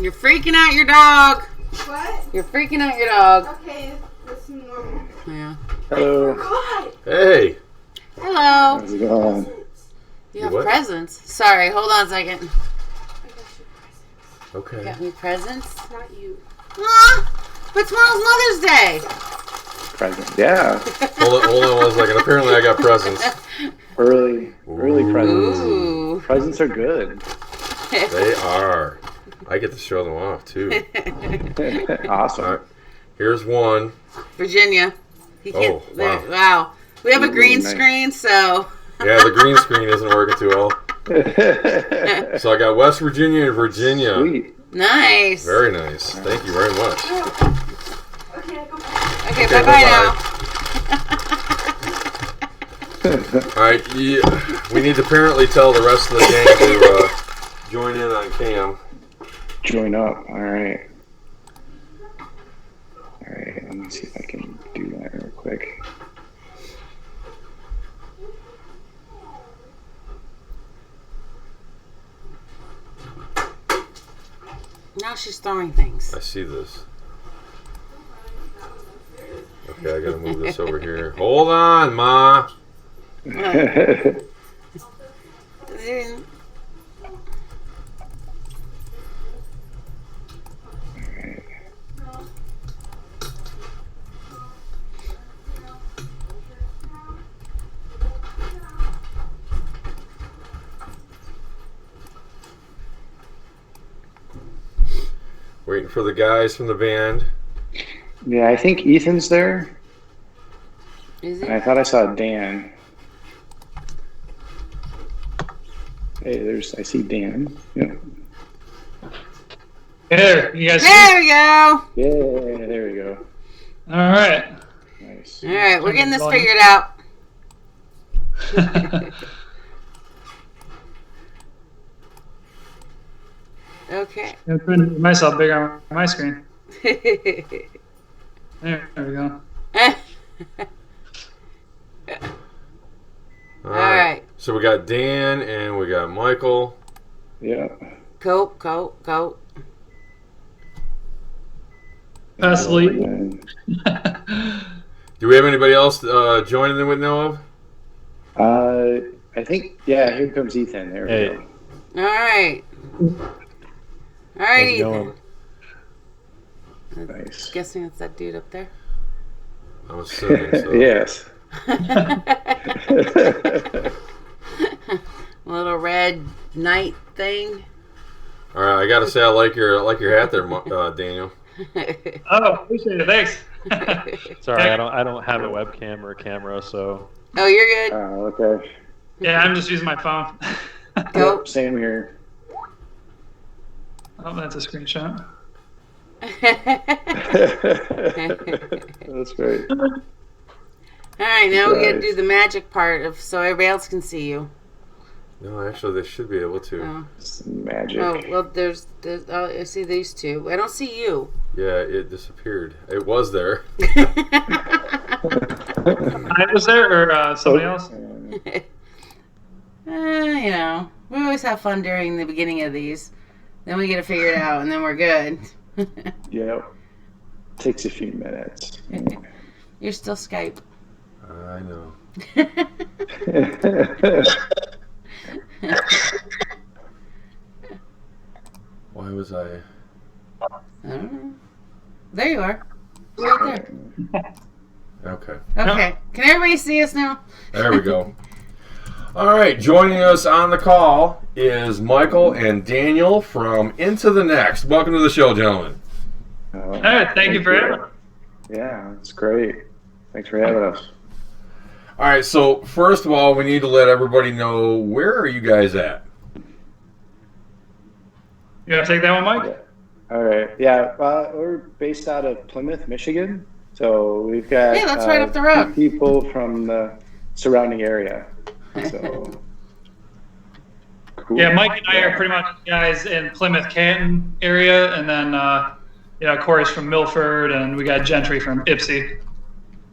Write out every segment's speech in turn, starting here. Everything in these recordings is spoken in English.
You're freaking out your dog. What? You're freaking out your dog. Okay, that's normal. Yeah. Hello. God. Hey. Hello. How's it going? You have What? presents. Sorry, hold on a second. I got your presents. Okay. Got me presents? Not you. But tomorrow's Mother's Day. Present. Yeah. Hold on 1 second. Apparently I got presents. Early presents. Ooh. Presents are good. They are. I get to show them off, too. Awesome. All right. Here's one. Virginia. He can't. Oh, wow. Wow. We have a green Nice. screen, so. Yeah, the green screen isn't working too well. So I got West Virginia and Virginia. Sweet. Nice. Very nice. Thank you very much. Okay, I go back. Okay, Okay, bye-bye bye-bye. now. All right. Yeah, we need to apparently tell the rest of the gang to join in on cam. Join up. All right. All right. Let me see if I can do that real quick. Now she's throwing things. I see this. Okay, I gotta move this over here. Hold on, Ma. Waiting for the guys from the band. Yeah, I think Ethan's there. Is And I it? thought I saw Dan. Hey, I see Dan. Yeah. Hey there, you guys. There we go. Yeah, there we go. All right. Nice. All right, we're getting this figured out. Okay. I'm putting myself bigger on my screen. There we go. All right. So we got Dan and we got Michael. Yeah. Go. Asleep. And, Do we have anybody else joining them with know of? I think, yeah, here comes Ethan. There we Hey. go. All right. All right, How's it Ethan. going? Nice. Guessing it's that dude up there. I'm assuming so. Yes. Little red knight thing. All right, I gotta say I like your hat there, Daniel. Oh, appreciate it. Thanks. Sorry, I don't have a webcam or a camera, so Oh, you're good. Okay. Yeah, I'm just using my phone. Go. Yep, same here. Oh, that's a screenshot. That's great. All right, now we got to do the magic part of so everybody else can see you. No, actually, they should be able to. Oh, It's magic. oh well, there's I see these two. I don't see you. Yeah, it disappeared. It was there. I was there, or somebody else? You know, we always have fun during the beginning of these. Then we get it figured out, and then we're good. Yep. Takes a few minutes. You're still Skype. I know. Why was I? I don't know. There you are. Right there. Okay. Okay. Can everybody see us now? There we go. All right, joining us on the call is Michael and Daniel from Into the Next. Welcome to the show, gentlemen. All right, thank you for having me. Yeah, it's great. Thanks for having us. All right, so first of all, we need to let everybody know, where are you guys at? You gotta take that one, Mike? All right. Yeah, we're based out of Plymouth, Michigan. So we've got Hey, that's right up the road. people from the surrounding area. So cool. Yeah, Mike and I are pretty much guys in Plymouth, Canton area, and then Corey's from Milford, and we got Gentry from Ypsi.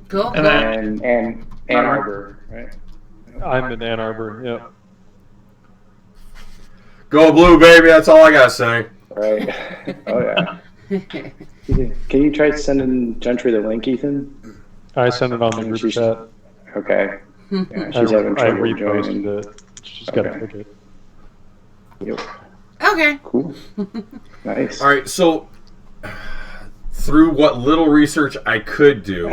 Cool. And then and Ann Arbor, right? I'm in Ann Arbor. Yeah. Go blue, baby. That's all I got to say. Right. Oh yeah. Can you try sending Gentry the link, Ethan? I sent it on the group chat. Okay. Yeah, she's having I trouble reposted joining. it. She's got to Okay. click it. Yep. Okay. Cool. Nice. All right, so through what little research I could do,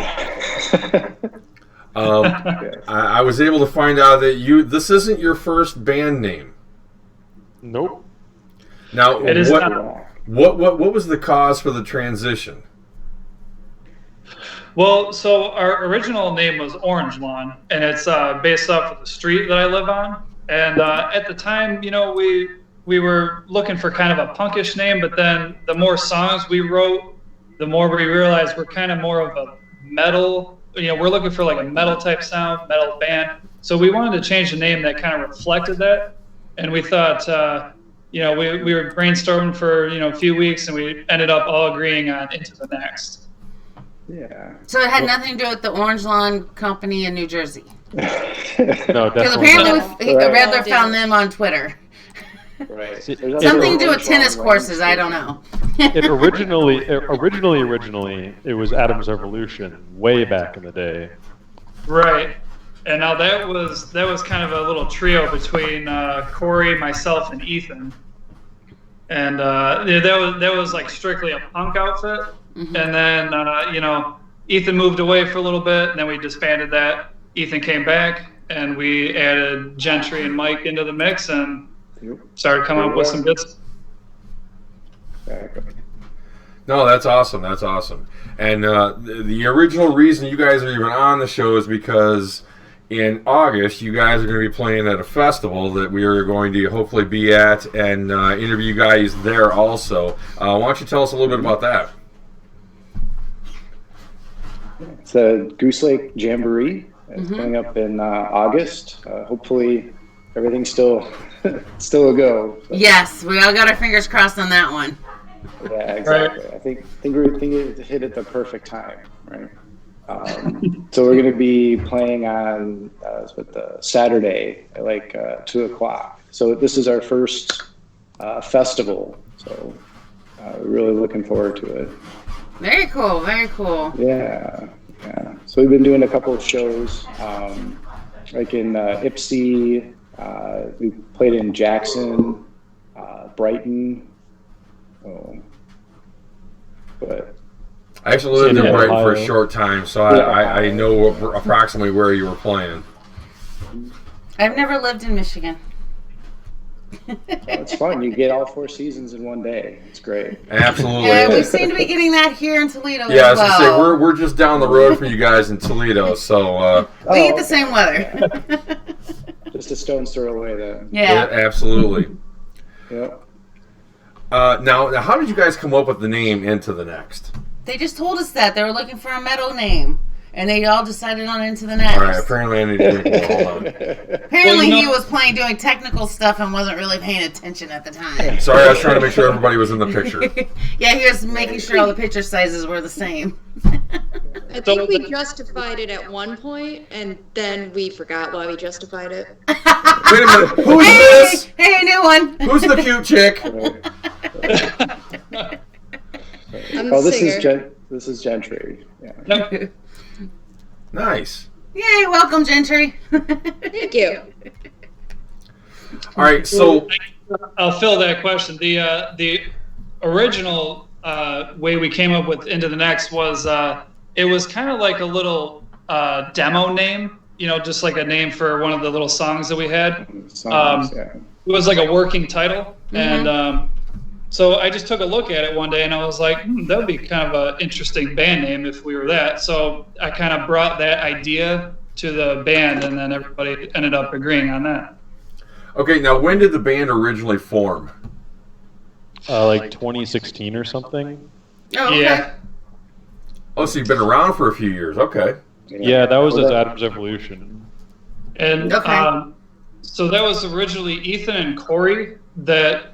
I was able to find out that this isn't your first band name. Nope. Now, It is what was the cause for the transition? Well, so our original name was Orange Lawn, and it's based off of the street that I live on. And at the time, we were looking for kind of a punkish name, but then the more songs we wrote, the more we realized we're kind of more of a metal. We're looking for like a metal type sound, metal band. So we wanted to change the name that kind of reflected that. And we thought, we were brainstorming for a few weeks, and we ended up all agreeing on Into the Next. Yeah. So it had nothing to do with the Orange Lawn Company in New Jersey. No, Because definitely apparently not. Redlar found them on Twitter. Right. Something to do with tennis courses, I don't know. It originally, it was Adam's Evolution way back in the day. Right. And now that was kind of a little trio between Corey, myself, and Ethan. And that was like strictly a punk outfit. Mm-hmm. And then Ethan moved away for a little bit, and then we disbanded that. Ethan came back, and we added Gentry and Mike into the mix, and started coming up with some bits. No, that's awesome. That's awesome. And the original reason you guys are even on the show is because in August, you guys are going to be playing at a festival that we are going to hopefully be at and interview you guys there also. Why don't you tell us a little bit about that? It's a Goose Lake Jamboree. It's coming up in August. Hopefully, everything's still a go. So. Yes, we all got our fingers crossed on that one. Yeah, exactly. I think it hit at the perfect time, right? So we're going to be playing on Saturday at like 2:00. So this is our first festival. So we're really looking forward to it. Very cool, very cool. Yeah. So we've been doing a couple of shows, like in Ypsi. We played in Jackson, Brighton. But I actually lived in Brighton for a Ohio. short time, so I know approximately where you were playing. I've never lived in Michigan. it's fun. You get all 4 seasons in one day. It's great. Absolutely. Yeah, we seem to be getting that here in Toledo Yeah, as I was well. gonna say we're just down the road from you guys in Toledo, so We get the same weather. Just a stone's throw away then. Yeah. absolutely. Yep. Now, how did you guys come up with the name Into the Next? They just told us that. They were looking for a metal name. And they all decided on Into the Next. All right, apparently I need to drink more. Hold on. Apparently he was doing technical stuff and wasn't really paying attention at the time. Sorry, I was trying to make sure everybody was in the picture. Yeah, he was making sure all the picture sizes were the same. I think we justified it at one point, and then we forgot why we justified it. Wait a minute, who's Hey, this? hey, new one. Who's the cute chick? I'm the singer. This is Gentry. Yeah. Nice. Yay, welcome, Gentry. Thank you. All right, so I'll fill that question. The original way we came up with Into the Next was it was kind of like a little demo name, just like a name for one of the little songs that we had. It was like a working title, and so I just took a look at it one day, and I was like, that would be kind of an interesting band name if we were that. So I kind of brought that idea to the band, and then everybody ended up agreeing on that. okay, now when did the band originally form? Like 2016 or something. Oh, okay. Yeah. Oh, so you've been around for a few years. Okay. Yeah, that was as Adam's Evolution. And Okay. so that was originally Ethan and Corey that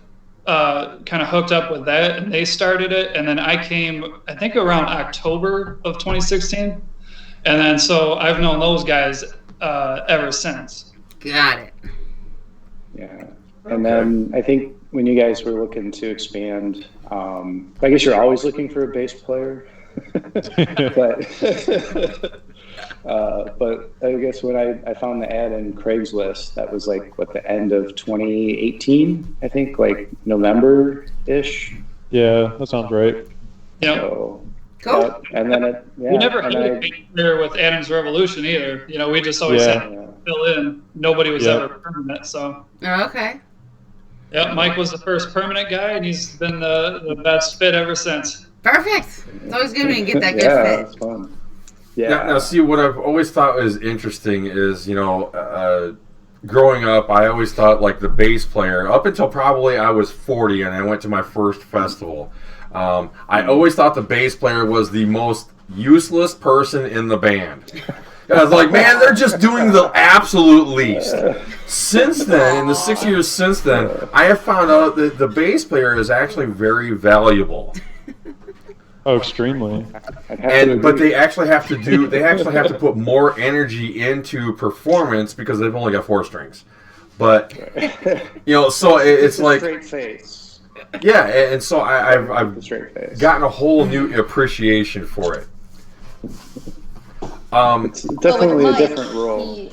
kind of hooked up with that, and they started it. And then I came, I think, around October of 2016. And then so I've known those guys ever since. Got it. Yeah. And then I think when you guys were looking to expand, I guess you're always looking for a bass player. But I guess when I found the ad in Craigslist, that was like what, the end of 2018, I think, like November-ish. Yeah, that sounds right. Yeah. So, Cool. and then We never had a bass player with Adam's Revolution either. You know, we just always had to fill in. Nobody was ever permanent. So. Oh, okay. Yeah, Mike was the first permanent guy, and he's been the best fit ever since. Perfect. It's always good when you get that good yeah, fit. it's fun. Yeah. Now, see, what I've always thought was interesting is, growing up, I always thought like the bass player, up until probably I was 40 and I went to my first festival. I always thought the bass player was the most useless person in the band. I was like, man, they're just doing the absolute least. Since then, in the 6 years since then, I have found out that the bass player is actually very valuable. Oh, extremely. But they actually have to put more energy into performance because they've only got 4 strings. But so it's like straight face. Yeah, and so I've gotten a whole new appreciation for it. It's definitely a different role.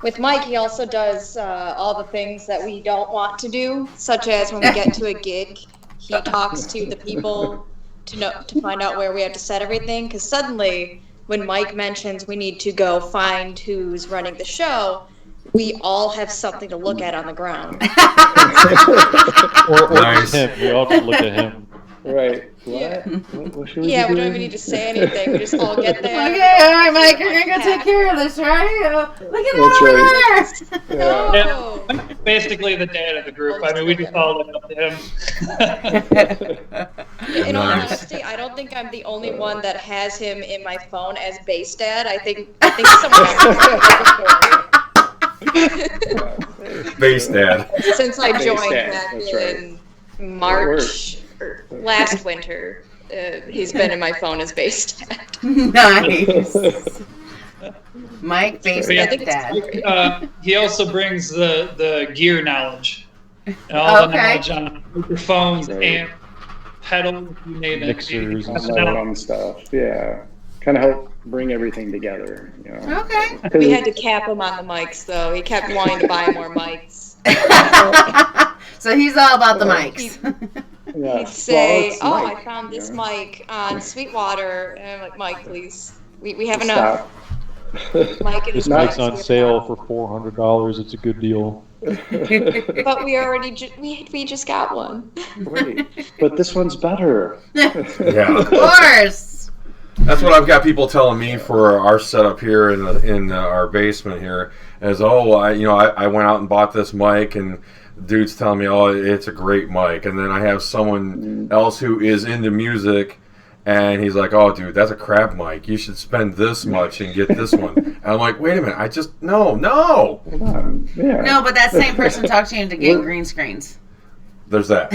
With Mike, he also does all the things that we don't want to do, such as when we get to a gig, he talks to the people to find out where we have to set everything. Because suddenly, when Mike mentions we need to go find who's running the show, we all have something to look at on the ground. or nice. Him. We all can look at him. Right. What? Yeah, what should we don't even need to say anything. We just all get there. Okay, all right, Mike, you're going to go take care of this, right? Look at that over there. No. Yeah, basically the dad of the group. I mean, we just all look up to him. In all honesty, I don't think I'm the only one that has him in my phone as Bass Dad. I think someone Bass Dad. Since I joined Dad. back That's in March or last winter, he's been in my phone as Bass Dad. Nice. Mike, Bass I think Dad. He also brings the gear knowledge. And all the knowledge on microphones, amp, pedals, you name it. Mixers and all stuff. Yeah. Kind of help bring everything together. Okay. We had to cap him on the mics, though. He kept wanting to buy more mics. So he's all about the mics. He'd say, I found this mic on Sweetwater. And I'm like, Mike, please. We have enough. Mike, this mic's on sale for $400. It's a good deal. But we already we just got one. Wait, but this one's better. Yeah. Of course. That's what I've got people telling me for our setup here in our basement here. As I went out and bought this mic, and the dude's telling me, oh, it's a great mic. And then I have someone else who is into music, and he's like, oh, dude, that's a crap mic. You should spend this much and get this one. And I'm like, wait a minute, no. Hold on. Yeah. No, but that same person talked to you into getting green screens. There's that.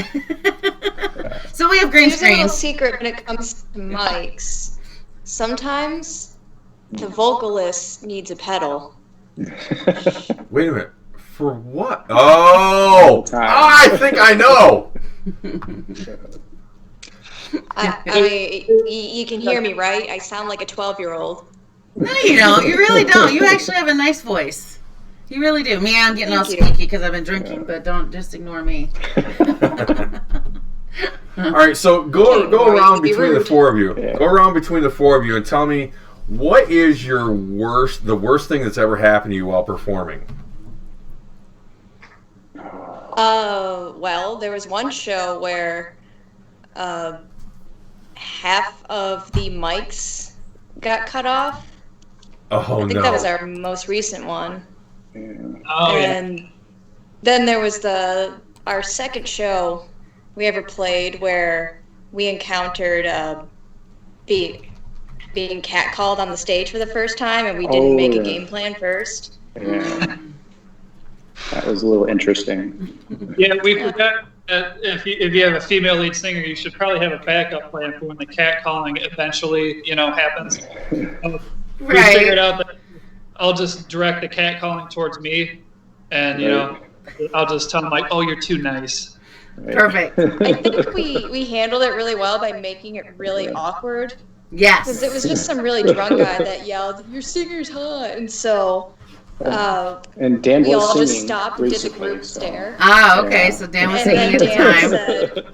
So we have green There's a little screens. secret when it comes to mics. Sometimes the vocalist needs a pedal. Wait a minute. For what? Oh! I think I know! I mean, you can hear me, right? I sound like a 12-year-old. No, you don't. You really don't. You actually have a nice voice. You really do. Me, I'm getting all Thank you. squeaky because I've been drinking, but don't just ignore me. All right, so go around between the four of you. Go around between the four of you and tell me, what is the worst thing that's ever happened to you while performing? Well, there was one show where half of the mics got cut off. Oh, I think that was our most recent one. Oh, And then there was our second show we ever played where we encountered being catcalled on the stage for the first time, and we didn't make a game plan first. Yeah. That was a little interesting. Yeah, we forgot that if you have a female lead singer, you should probably have a backup plan for when the cat calling eventually, happens. We figured out that I'll just direct the cat calling towards me, and I'll just tell them like, "Oh, you're too nice." Right? Perfect. I think we handled it really well by making it really awkward. Because it Yes. was just some really drunk guy that yelled, "Your singer's hot," and so And Dan we was all just singing stopped and did the recently, group so. stare. Ah, okay. Yeah. So Dan was And singing then at the Dan time. said,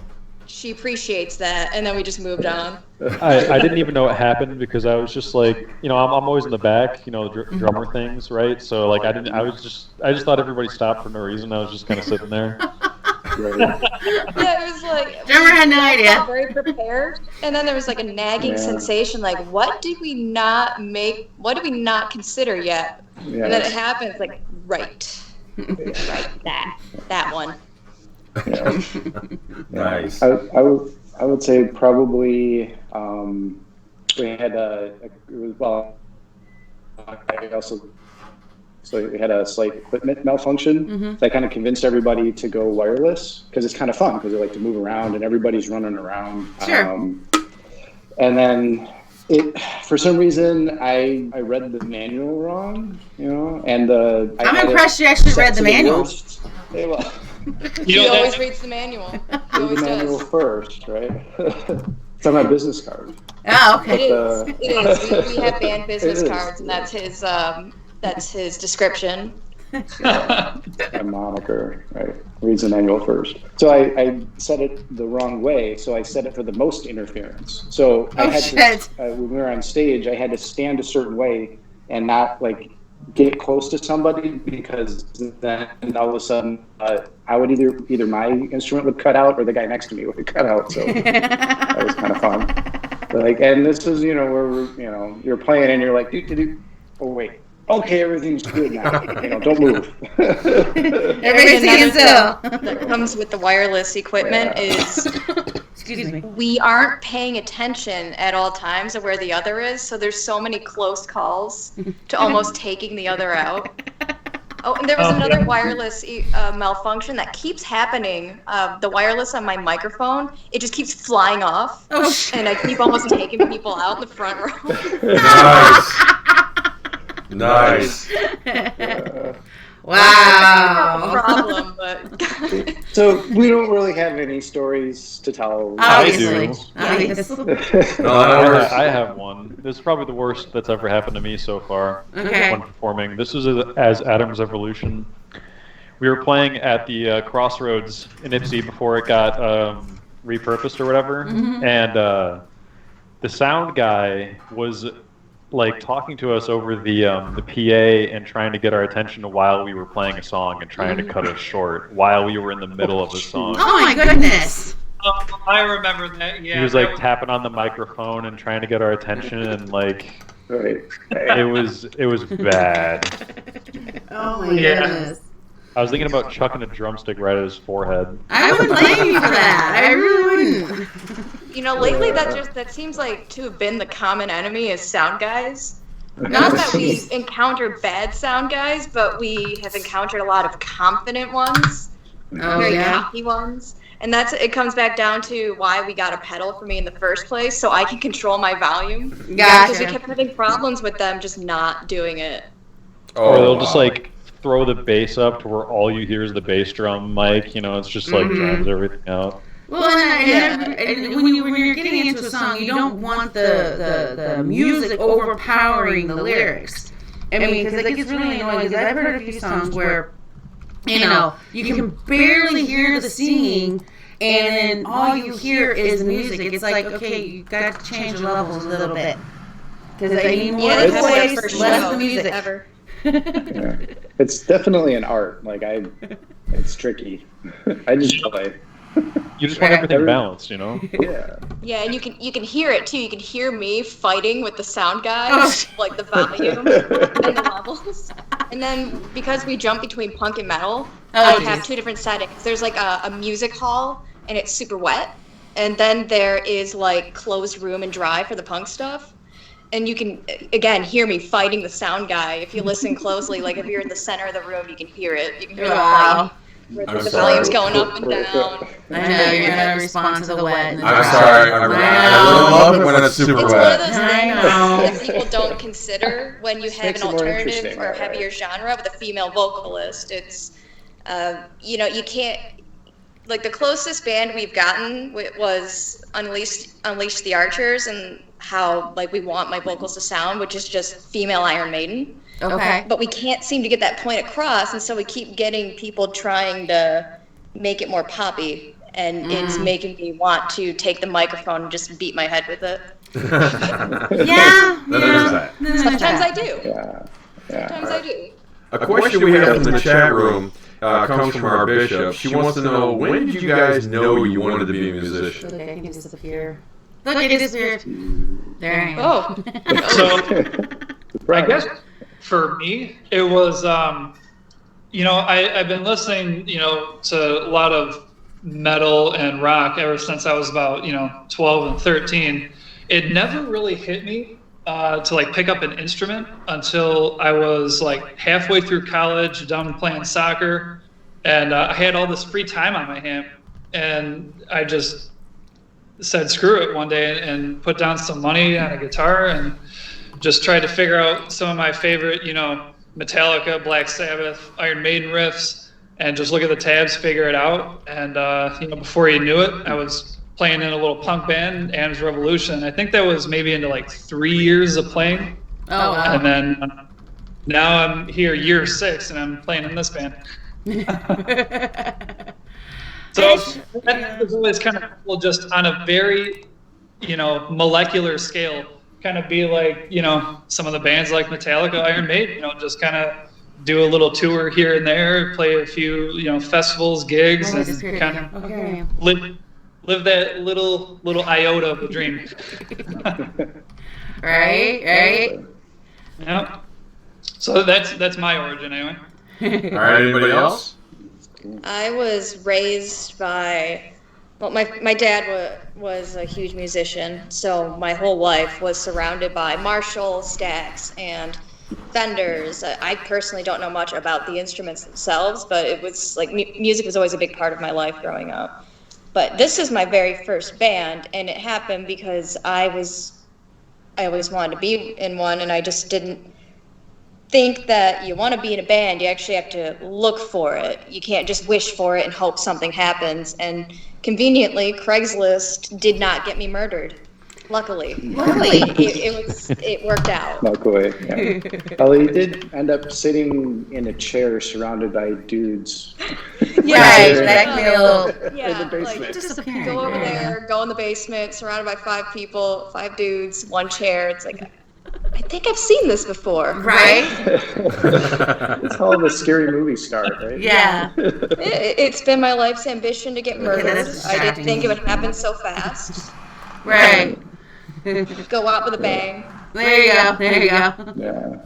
"She appreciates that," and then we just moved on. I didn't even know what happened because I was just like, I'm always in the back, drummer things, right? So like I just thought everybody stopped for no reason. I was just kind of sitting there. Right. Yeah, it was like Drummer had no we all idea. felt very prepared, and then there was like a nagging Yeah. sensation, like what did we not consider yet? And then it Yes. happens, like right, that one. Yeah. Nice. I would say probably we had so we had a slight equipment malfunction. So I kind of convinced everybody to go wireless because it's kind of fun because they like to move around and everybody's running around. Sure. And then for some reason I read the manual wrong, and I'm impressed you actually read the manual. He always reads the manual. He Read always the manual does. first, right? It's on my business card. Oh, It okay. is. We have banned business It is. cards, and that's his description. A moniker, right? Reads the manual first. So I said it the wrong way. So I said it for the most interference. So I had shit. to, when we were on stage, I had to stand a certain way and not like get close to somebody because then all of a sudden I would either my instrument would cut out or the guy next to me would cut out. So that was kind of fun. Like, and this is where we're you're playing and you're like, oh wait. Okay, everything's good now. Don't move. Everybody's singing still. That comes with the wireless equipment is Excuse me. we aren't paying attention at all times of where the other is, so there's so many close calls to almost taking the other out. Oh, and there was another wireless malfunction that keeps happening. The wireless on my microphone, it just keeps flying off, and I keep almost taking people out in the front row. Nice. Wow. Problem, but So we don't really have any stories to tell. Obviously. do. Obviously. No, that works. I have one. This is probably the worst that's ever happened to me so far Okay. when performing. This is as Adam's Evolution. We were playing at the Crossroads in Ipsy before it got repurposed or whatever, and the sound guy was like talking to us over the PA and trying to get our attention while we were playing a song and trying to cut us short while we were in the middle of the song. Oh my goodness. I remember that. Yeah. He was like tapping on the microphone and trying to get our attention and like Right. it was bad. Oh my Yeah. goodness. I was thinking about chucking a drumstick right at his forehead. I wouldn't blame you for that. I really wouldn't. lately that seems like to have been the common enemy is sound guys. Not that we encounter bad sound guys, but we have encountered a lot of confident ones, Oh, very yeah? cocky ones. And it comes back down to why we got a pedal for me in the first place, so I can control my volume. Because we Gotcha. kept having problems with them just not doing it. Or they'll wow. just like throw the bass up to where all you hear is the bass drum mic. It's just like drowns everything out. Well, and when you're getting into a song, you don't want the music overpowering the lyrics. I mean, because it gets really annoying. Because I've heard a few songs where, you can barely hear the singing, and then all you hear is music. It's like, okay, you got to change the levels a little bit. Because I need more Yeah, of the that's my voice, first less show the music. ever. Yeah. It's definitely an art. It's tricky. I just play. You just want everything balanced, Yeah. Yeah, and you can hear it too. You can hear me fighting with the sound guys, like the volume and the levels. And then because we jump between punk and metal, I have two different settings. There's like a music hall, and it's super wet, and then there is like closed room and dry for the punk stuff. And you can, again, hear me fighting the sound guy. If you listen closely, like if you're in the center of the room, you can hear it. You can hear Wow. the volume's going up and down. I know, you're going to respond to the wet and the I'm dry. sorry. I love it when it's super It's one of wet. those I things know. that people don't consider when you have Makes an it more alternative interesting, or right? heavier genre with a female vocalist. It's, you can't. like the closest band we've gotten was Unleash the Archers, and how like we want my vocals to sound, which is just female Iron Maiden. Okay. But we can't seem to get that point across, and so we keep getting people trying to make it more poppy, and it's making me want to take the microphone and just beat my head with it. Yeah. Sometimes I do. Yeah. Sometimes I do. A question we have in the chat room comes from our bishop. She wants to know, when did you guys know you wanted to be a musician? Look, I can disappear. Look, it disappeared. There I am. Oh, so I guess for me it was, I've been listening, to a lot of metal and rock ever since I was about 12 and 13. It never really hit me to like pick up an instrument until I was like halfway through college, done playing soccer, and I had all this free time on my hand, and I just said screw it one day and put down some money on a guitar and just tried to figure out some of my favorite, Metallica, Black Sabbath, Iron Maiden riffs, and just look at the tabs, figure it out, and before you knew it, I was playing in a little punk band, Adam's Revolution. I think that was maybe into like 3 years of playing. Oh, wow. And then now I'm here year 6 and I'm playing in this band. So that was always kind of cool, just on a very, molecular scale, kind of be like, some of the bands like Metallica, Iron Maiden, just kind of do a little tour here and there, play a few, festivals, gigs, and kind of live that little iota of a dream. Right. Yeah. So that's my origin anyway. All right, anybody else? I was raised by, my dad was a huge musician, so my whole life was surrounded by Marshall, Stax, and Fenders. I personally don't know much about the instruments themselves, but it was like music was always a big part of my life growing up. But this is my very first band, and it happened because I always wanted to be in one, and I just didn't think that you want to be in a band. You actually have to look for it. You can't just wish for it and hope something happens. And conveniently, Craigslist did not get me murdered. Luckily, it worked out. Luckily, yeah. Well, he did end up sitting in a chair surrounded by dudes. Yeah, exactly. A little. Yeah, in the basement. like just go over there, go in the basement, surrounded by 5 people, 5 dudes, 1 chair. It's like, I think I've seen this before. Right? It's how the scary movies start, right? Yeah. It's been my life's ambition to get murdered. that's I didn't think it would happen so fast. Right. Go out with a bang. There you go. Yeah.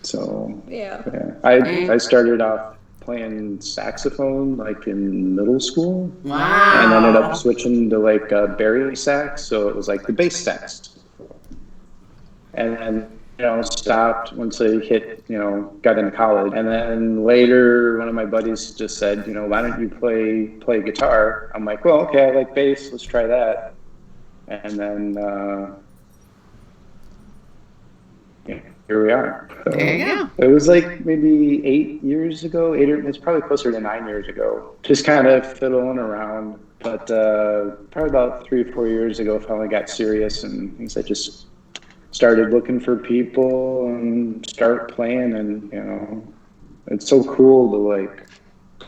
So. Yeah. I started off playing saxophone like in middle school. Wow. And ended up switching to like barium sax, so it was like the bass sax. And then, stopped once I hit, got into college. And then later, one of my buddies just said, why don't you play guitar? I'm like, well, okay, I like bass, let's try that. And then, here we are. So There you go. it was like maybe 8 years ago, it's probably closer to 9 years ago. Just kind of fiddling around. But probably about 3 or 4 years ago, finally got serious, and things I just started looking for people and start playing, and it's so cool to like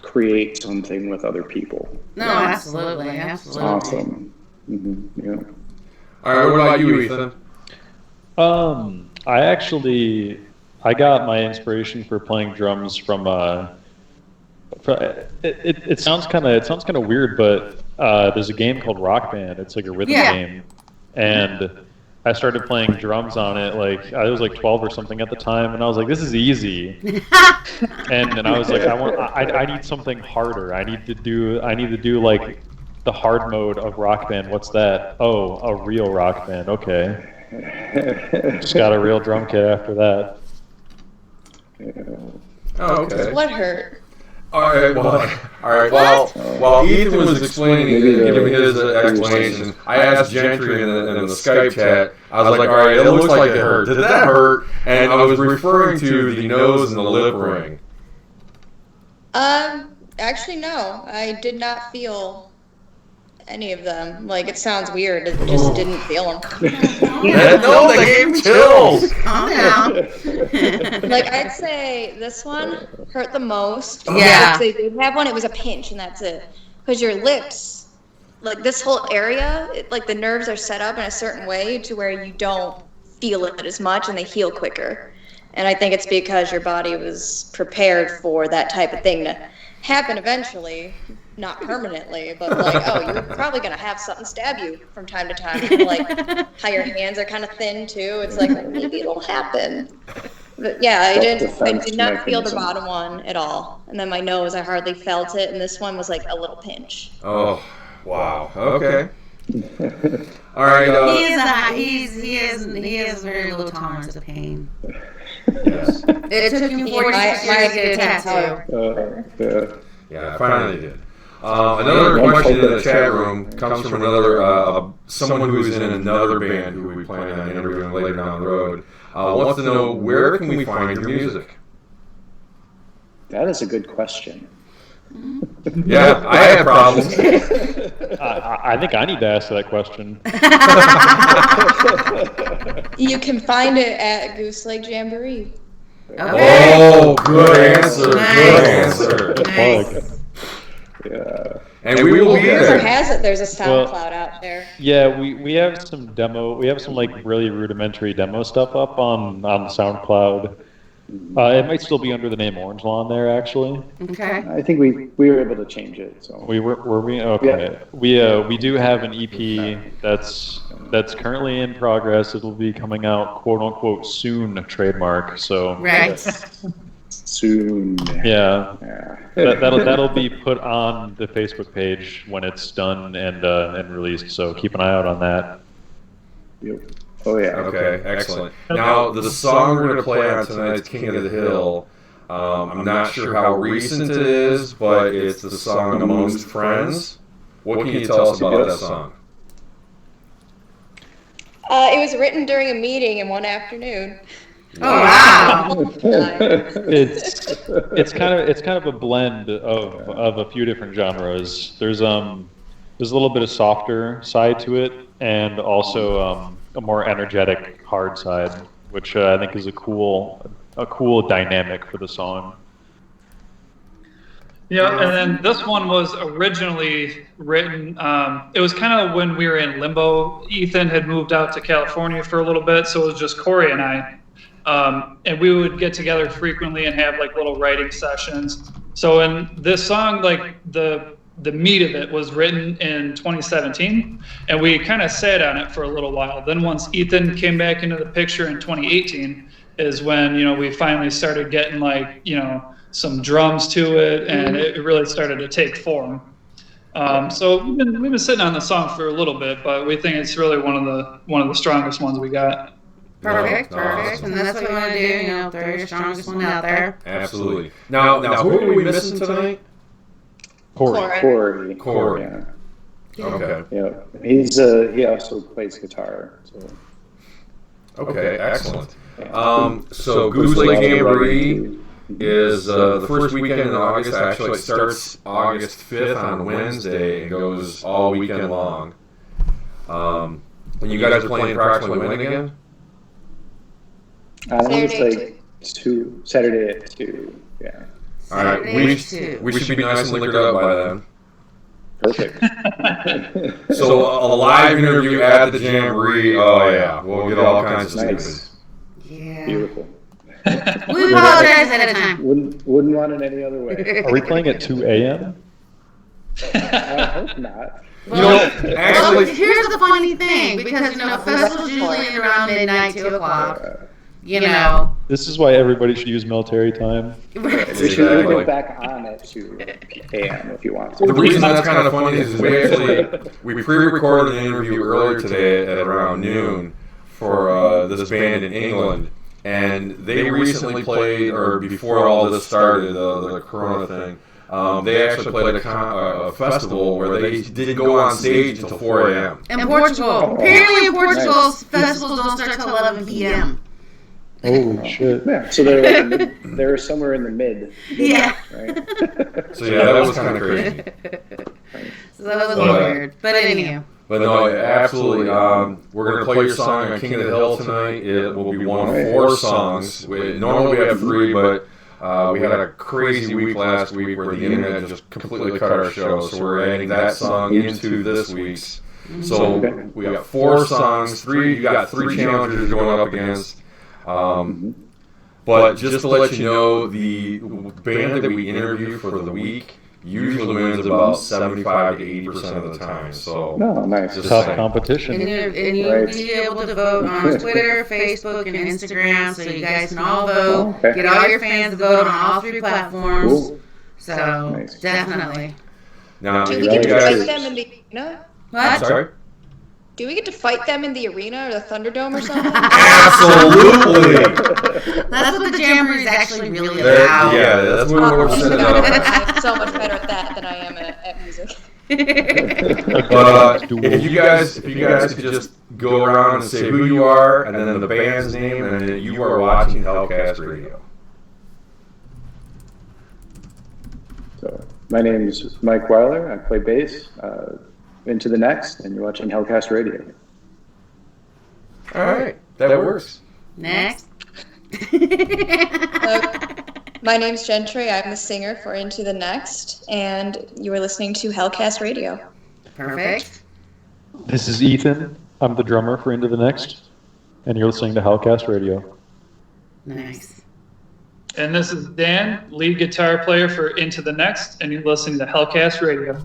create something with other people. No, absolutely. It's awesome. Yeah. All right, what about you, Ethan? I got my inspiration for playing drums from it sounds kind of weird, but there's a game called Rock Band. It's like a rhythm game, and I started playing drums on it. Like I was like 12 or something at the time, and I was like, "This is easy." and I was like, I need something harder. I need to do like the hard mode of Rock Band. What's that? Oh, a real Rock Band. Okay. Just got a real drum kit after that. Oh, okay. What hurt? All right. Well, while Ethan was giving his explanation, I asked Gentry in the Skype chat. I was like, "All right, it looks like it hurt. Did that hurt?" And I was referring to the nose and the lip ring. Actually, no. I did not feel any of them. Like, it sounds weird. It just didn't feel them. No, they gave me chills. Calm down. Like, I'd say this one hurt the most. Yeah. If they did have one, it was a pinch, and that's it. Because your lips, like this whole area, like the nerves are set up in a certain way to where you don't feel it as much, and they heal quicker. And I think it's because your body was prepared for that type of thing to happen eventually. Not permanently, but like, oh, you're probably gonna have something stab you from time to time. Like, how your hands are kind of thin too. It's like maybe it'll happen. But yeah, I did not feel the bottom one at all. And then my nose, I hardly felt it, and this one was like a little pinch. Oh, wow. Okay. All right. He has very little tolerance of pain. Yes. It took him 46 years to get a tattoo. Yeah, I finally did. Another question in the chat room comes from another someone who's in another band who we plan on interviewing later down the road. Wants to know, where can we find your music? That is a good question. Yeah, I have problems. I think I need to ask that question. You can find it at Goose Lake Jamboree. Okay. Oh, good answer. Nice. Good answer. Nice. Yeah. And we will be Rumor there. has it there's a SoundCloud out there. Yeah, we have some like really rudimentary demo stuff up on SoundCloud. It might still be under the name Orange Lawn there, actually. Okay. I think we were able to change it. So Were we? Okay. Yeah. We do have an EP that's currently in progress. It'll be coming out, quote unquote, soon, trademark. So Right. soon. yeah, Yeah. that'll be put on the Facebook page when it's done and released. So keep an eye out on that. Yep. Oh yeah. Okay, excellent. Now, the song we're going to play on tonight's King of the Hill, I'm not sure how recent it is, but it's the song Amongst Friends. What can you tell us about that song? It was written during a meeting in one afternoon. Oh wow. It's kind of a blend of a few different genres. There's a little bit of softer side to it, and also a more energetic hard side, which I think is a cool dynamic for the song. Yeah, and then this one was originally written. It was kind of when we were in limbo. Ethan had moved out to California for a little bit, so it was just Corey and I. And we would get together frequently and have like little writing sessions. So in this song, like the meat of it was written in 2017, and we kind of sat on it for a little while. Then once Ethan came back into the picture in 2018 is when, we finally started getting like, some drums to it, and it really started to take form. So we've been sitting on the song for a little bit, but we think it's really one of the strongest ones we got. Perfect. Awesome. And that's what we want to do, throw your strongest one out there. Absolutely. Now, who are we missing tonight? Corey. Corey. Yeah. Okay. Yeah. He also plays guitar. So. Okay, excellent. So Goose Lake Jamboree is the first weekend in August. Actually, it starts August 5th on Wednesday and goes all weekend long. And you guys are playing approximately when again? I think it's like Saturday at 2. Yeah. All right, we should be nice and liquored up by then. Perfect. So a live interview at the Jamboree. Oh yeah, we'll get all kinds of Nice. stupid. Yeah. Beautiful. We apologize ahead of time. Wouldn't want it any other way. Are we playing at 2 a.m.? I hope not. Actually, here's the funny thing, because festivals usually end around midnight, 2 o'clock. This is why everybody should use military time. We should go back on at 2 a.m. if you want to. the reason that's kind of funny is we pre-recorded an interview earlier today at around noon for this band in England, and they recently played, or before all this started, the Corona thing. They actually played a festival where they didn't go on stage until 4 a.m. In Portugal. Apparently in Portugal, festivals don't start till 11 p.m. Holy shit. Yeah, so they're like they're somewhere in the mid. Yeah. Right. So yeah, that was kind of crazy. So that was a little weird. But anyhow. But no, absolutely. We're going to play your song on King of the Hill tonight. It will be one of 4 songs. Normally we have 3, but we had a crazy week last week where the internet just completely cut our show. So we're adding that song into this week's. So we got 4 songs. You got 3 challengers you're going up against. But just to let you know, the band that we interview for the week usually wins about 75 to 80% of the time. So nice. Tough competition. And you'll be able to vote on Twitter, Facebook, and Instagram, so you guys can all vote. Okay. Get all your fans to vote on all 3 platforms. Cool. So, Nice. definitely. now, Do if we you get to guys, fight them in the arena? What? sorry. Do we get to fight them in the arena or the Thunderdome or something? Absolutely. That's what the Jamboree is actually really There- about. yeah, that's what we're set up. I'm so much better at that than I am at music. But if you guys could just go around and say who you are, and then the band's name, and then you are watching Hellcast Radio. So my name is Mike Weiler. I play bass. Into the Next, and you're watching Hellcast Radio. All right, that works. Next. My name's Gentry. I'm the singer for Into the Next, and you are listening to Hellcast Radio. Perfect. This is Ethan. I'm the drummer for Into the Next, and you're listening to Hellcast Radio. Nice. And this is Dan, lead guitar player for Into the Next, and you're listening to Hellcast Radio.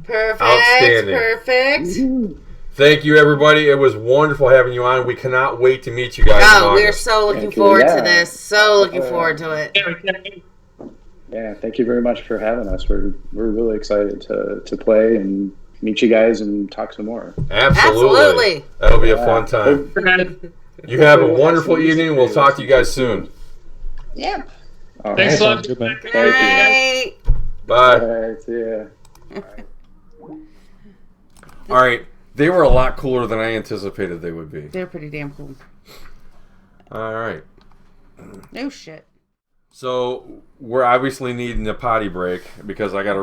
Perfect. Outstanding. Perfect. Thank you, everybody. It was wonderful having you on. We cannot wait to meet you guys. Oh, we're so looking Thank you. forward Yeah. to this. So looking forward to it. Yeah, thank you very much for having us. We're really excited to play and meet you guys and talk some more. Absolutely. That'll be a fun time. You have a wonderful evening. We'll talk to you guys soon. Yeah. All Thanks a right. lot. Good, man. Good Thank night. Bye. All right, see ya. All right. They were a lot cooler than I anticipated they would be. They're pretty damn cool. All right. No shit. So we're obviously needing a potty break because I got to